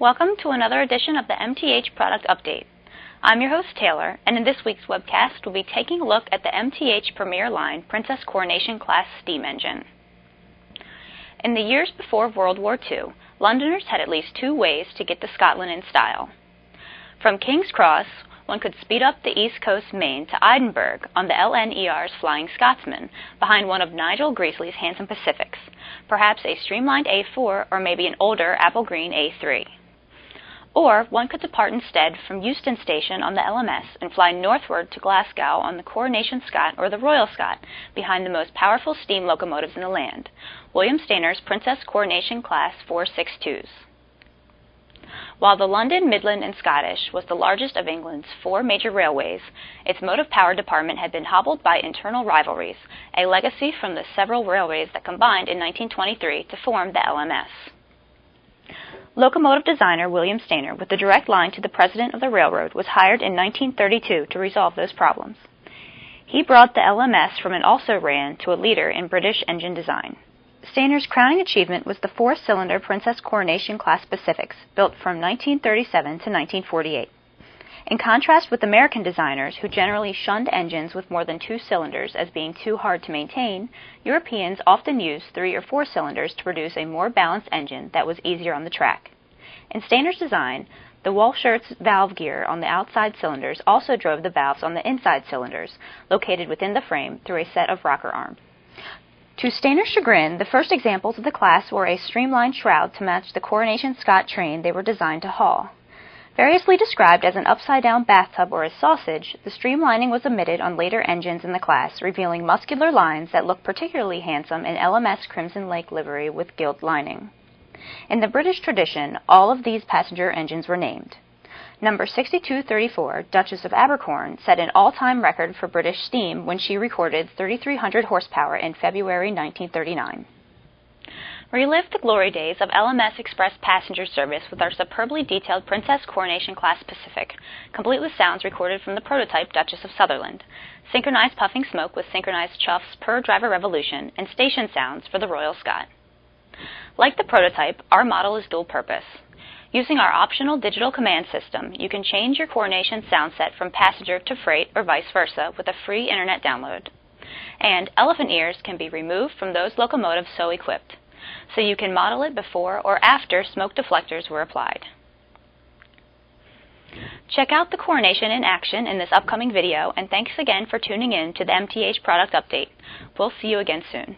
Welcome to another edition of the MTH Product Update. I'm your host Taylor, and in this week's webcast we'll be taking a look at the MTH Premier Line Princess Coronation class steam engine. In the years before World War II, Londoners had at least two ways to get to Scotland in style. From King's Cross, one could speed up the East Coast Main to Edinburgh on the LNER's Flying Scotsman, behind one of Nigel Greasley's handsome Pacifics, perhaps a streamlined A4 or maybe an older apple green A3. Or one could depart instead from Euston Station on the LMS and fly northward to Glasgow on the Coronation Scot or the Royal Scot, behind the most powerful steam locomotives in the land, William Stayner's Princess Coronation Class 462s. While the London, Midland and Scottish was the largest of England's four major railways, its motive power department had been hobbled by internal rivalries, a legacy from the several railways that combined in 1923 to form the LMS. Locomotive designer William Stayner, with a direct line to the president of the railroad, was hired in 1932 to resolve those problems. He brought the LMS from an also-ran to a leader in British engine design. Stayner's crowning achievement was the four-cylinder Princess Coronation class Pacifics, built from 1937 to 1948. In contrast with American designers, who generally shunned engines with more than two cylinders as being too hard to maintain, Europeans often used 3 or 4 cylinders to produce a more balanced engine that was easier on the track. In Stayner's design, the Walschaerts valve gear on the outside cylinders also drove the valves on the inside cylinders, located within the frame, through a set of rocker arms. To Stayner's chagrin, the first examples of the class wore a streamlined shroud to match the Coronation Scot train they were designed to haul. Variously described as an upside-down bathtub or a sausage, the streamlining was omitted on later engines in the class, revealing muscular lines that look particularly handsome in LMS Crimson Lake livery with gilt lining. In the British tradition, all of these passenger engines were named. Number 6234, Duchess of Abercorn, set an all-time record for British steam when she recorded 3,300 horsepower in February 1939. Relive the glory days of LMS Express passenger service with our superbly detailed Princess Coronation class Pacific, complete with sounds recorded from the prototype Duchess of Sutherland, synchronized puffing smoke with synchronized chuffs per driver revolution, and station sounds for the Royal Scot. Like the prototype, our model is dual purpose. Using our optional digital command system, you can change your Coronation sound set from passenger to freight or vice versa with a free internet download. And elephant ears can be removed from those locomotives so equipped, so you can model it before or after smoke deflectors were applied. Check out the Coronation in action in this upcoming video, and thanks again for tuning in to the MTH Product Update. We'll see you again soon.